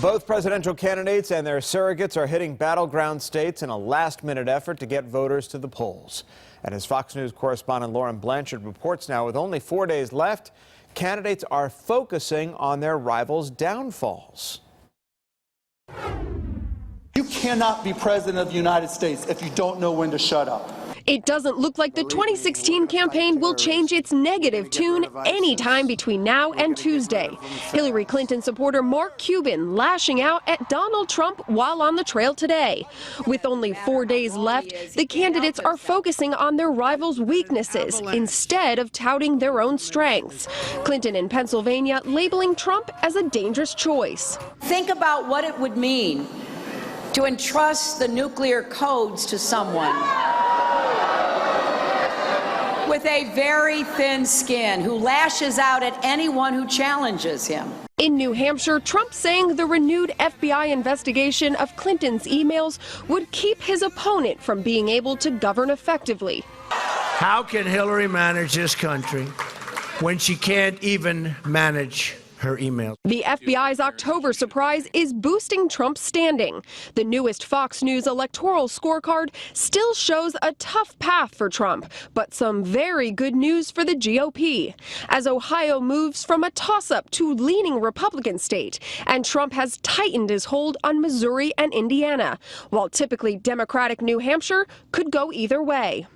Both presidential candidates and their surrogates are hitting battleground states in a last-minute effort to get voters to the polls. And as Fox News correspondent Lauren Blanchard reports now, with only 4 days left, candidates are focusing on their rivals' downfalls. You cannot be president of the United States if you don't know when to shut up. It doesn't look like the 2016 campaign will change its negative tune anytime between now and Tuesday. Hillary Clinton supporter Mark Cuban lashing out at Donald Trump while on the trail today. With only 4 days left, the candidates are focusing on their rivals' weaknesses instead of touting their own strengths. Clinton in Pennsylvania labeling Trump as a dangerous choice. Think about what it would mean to entrust the nuclear codes to someone with a very thin skin who lashes out at anyone who challenges him. In New Hampshire, Trump saying the renewed FBI investigation of Clinton's emails would keep his opponent from being able to govern effectively. How can Hillary manage this country when she can't even manage her emails? The FBI's October surprise is boosting Trump's standing. The newest Fox News electoral scorecard still shows a tough path for Trump, but some very good news for the GOP. As Ohio moves from a toss-up to leaning Republican state, and Trump has tightened his hold on Missouri and Indiana, while typically Democratic New Hampshire could go either way.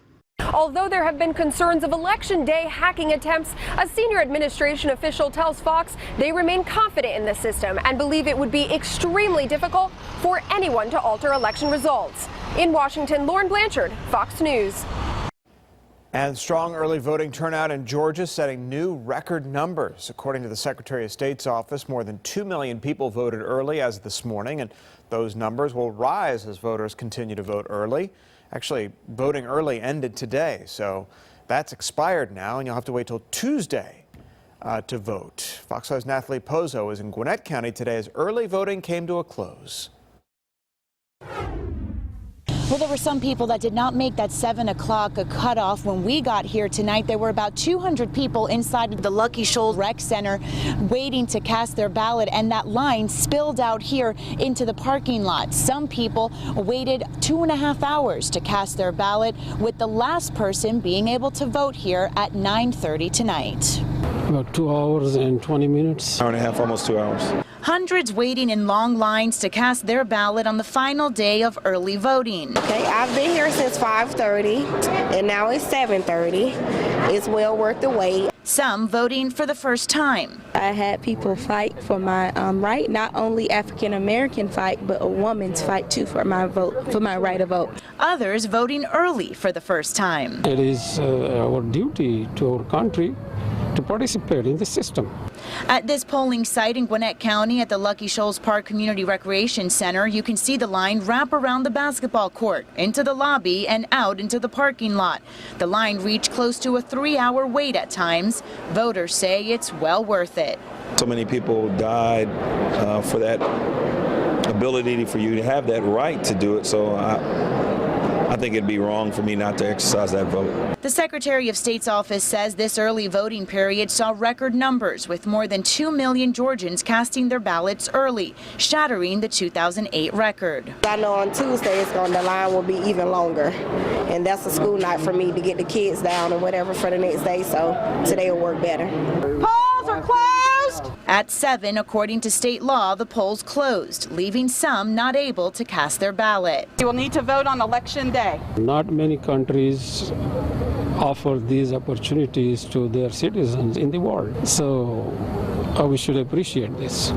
Although there have been concerns of Election Day hacking attempts, a senior administration official tells Fox they remain confident in the system and believe it would be extremely difficult for anyone to alter election results. In Washington, Lauren Blanchard, Fox News. And strong early voting turnout in Georgia setting new record numbers. According to the Secretary of State's office, more than 2 million people voted early as of this morning, and those numbers will rise as voters continue to vote early. Actually, voting early ended today, so that's expired now, and you'll have to wait till Tuesday to vote. Fox 5's Nathalie Pozo is in Gwinnett County today as early voting came to a close. Well, there were some people that did not make that 7 o'clock cutoff. When we got here tonight, there were about 200 people inside the Lucky Shoals Rec Center waiting to cast their ballot, and that line spilled out here into the parking lot. Some people waited 2.5 hours to cast their ballot, with the last person being able to vote here at 9:30 tonight. About 2 hours and 20 minutes. Hour and a half, almost 2 hours. Hundreds waiting in long lines to cast their ballot on the final day of early voting. Okay, I've been here since 5:30, and now it's 7:30. It's well worth the wait. Some voting for the first time. I had people fight for my right, not only African American fight, but a woman's fight too for my vote, for my right to vote. Others voting early for the first time. It is our duty to our country to participate in the system. At this polling site in Gwinnett County at the Lucky Shoals Park Community Recreation Center, you can see the line wrap around the basketball court, into the lobby, and out into the parking lot. The line reached close to a 3-hour wait at times. Voters say it's well worth it. So many people died for that ability for you to have that right to do it, so I think it'd be wrong for me not to exercise that vote. The Secretary of State's office says this early voting period saw record numbers, with more than 2 million Georgians casting their ballots early, shattering the 2008 record. I know on Tuesday the line will be even longer, and that's a school night for me to get the kids down and whatever for the next day, so today will work better. Polls are closed! At 7, according to state law, the polls closed, leaving some not able to cast their ballot. You will need to vote on Election Day. Not many countries offer these opportunities to their citizens in the world, so we should appreciate this.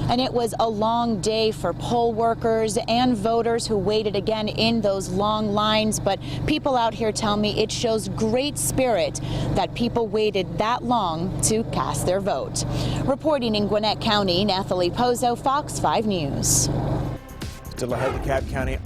And it was a long day for poll workers and voters who waited again in those long lines. But people out here tell me it shows great spirit that people waited that long to cast their vote. Reporting in Gwinnett County, Nathalie Pozo, Fox 5 News. Still ahead, the County